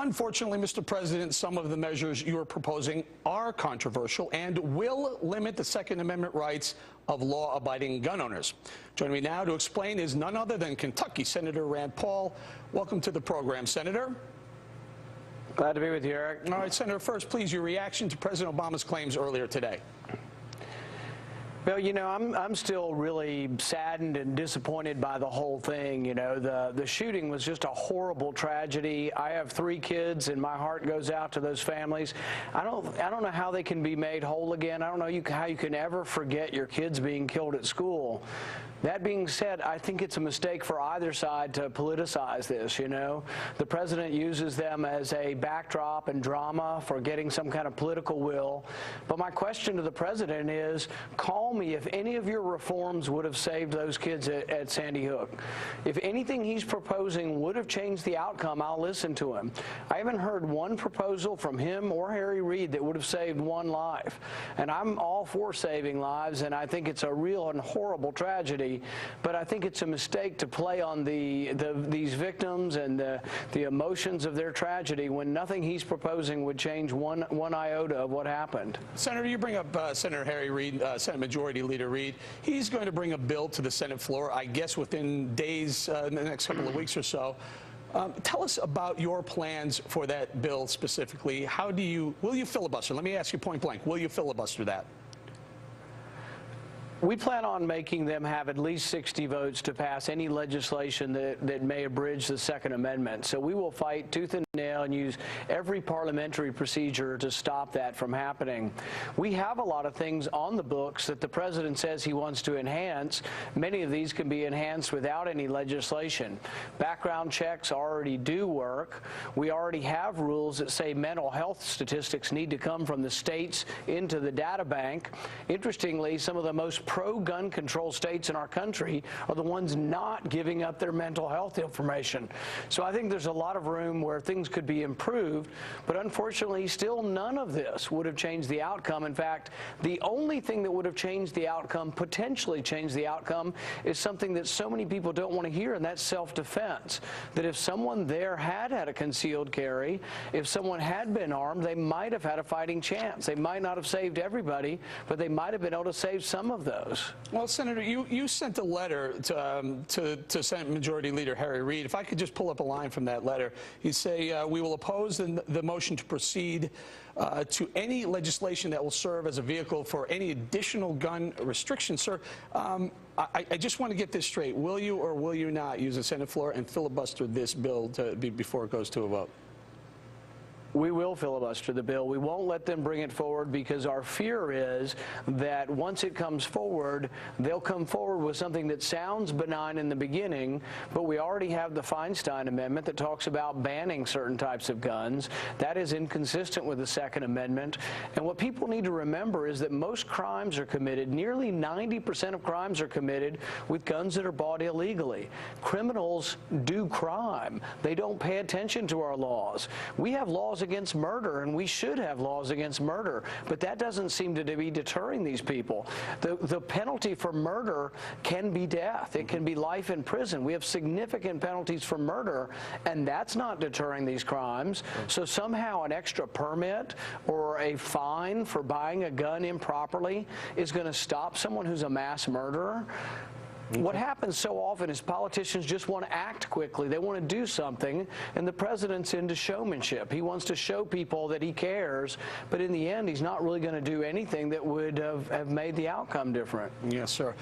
Unfortunately, Mr. President, some of the measures you are proposing are controversial and will limit the Second Amendment rights of law-abiding gun owners. Joining me now to explain is none other than Kentucky Senator Rand Paul. Welcome to the program, Senator. Glad to be with you, Eric. All right, Senator, first, please, your reaction to President Obama's claims earlier today. Well, you know, I'm still really saddened and disappointed by the whole thing. You know, the shooting was just a horrible tragedy. I have 3 kids, and my heart goes out to those families. I don't know how they can be made whole again. I don't know how you can ever forget your kids being killed at school. That being said, I think it's a mistake for either side to politicize this, you know. The president uses them as a backdrop and drama for getting some kind of political will. But my question to the president is, call me if any of your reforms would have saved those kids at Sandy Hook. If anything he's proposing would have changed the outcome, I'll listen to him. I haven't heard one proposal from him or Harry Reid that would have saved one life. And I'm all for saving lives, and I think it's a real and horrible tragedy. But I think it's a mistake to play on these victims and the emotions of their tragedy when nothing he's proposing would change one iota of what happened. Senator, you bring up Senator Harry Reid, Senate Majority Leader Reid. He's going to bring a bill to the Senate floor, I guess, within days, in the next couple of weeks or so. Tell us about your plans for that bill specifically. Will you filibuster? Let me ask you point blank. Will you filibuster that? We plan on making them have at least 60 votes to pass any legislation that may abridge the Second Amendment. So we will fight tooth and nail and use every parliamentary procedure to stop that from happening. We have a lot of things on the books that the president says he wants to enhance. Many of these can be enhanced without any legislation. Background checks already do work. We already have rules that say mental health statistics need to come from the states into the data bank. Interestingly, some of the most pro-gun control states in our country are the ones not giving up their mental health information. So I think there's a lot of room where things could be improved, but unfortunately still none of this would have changed the outcome. In fact, the only thing that would have changed the outcome, potentially changed the outcome, is something that so many people don't want to hear, and that's self-defense. That if someone there had a concealed carry, if someone had been armed, they might have had a fighting chance. They might not have saved everybody, but they might have been able to save some of those. Well, Senator, you sent a letter to Senate Majority Leader Harry Reid. If I could just pull up a line from that letter, you say, we will oppose the motion to proceed to any legislation that will serve as a vehicle for any additional gun restrictions. Sir, I just want to get this straight. Will you or will you not use the Senate floor and filibuster this bill before it goes to a vote? We will filibuster the bill. We won't let them bring it forward because our fear is that once it comes forward, they'll come forward with something that sounds benign in the beginning, but we already have the Feinstein Amendment that talks about banning certain types of guns. That is inconsistent with the Second Amendment. And what people need to remember is that most crimes are committed, nearly 90% of crimes are committed with guns that are bought illegally. Criminals do crime. They don't pay attention to our laws. We have laws against murder, and we should have laws against murder, but that doesn't seem to be deterring these people. The penalty for murder can be death. It can be life in prison. We have significant penalties for murder, and that's not deterring these crimes. So somehow an extra permit or a fine for buying a gun improperly is going to stop someone who's a mass murderer. What happens so often is politicians just want to act quickly. They want to do something, and the president's into showmanship. He wants to show people that he cares, but in the end, he's not really going to do anything that would have made the outcome different. Yes, sir.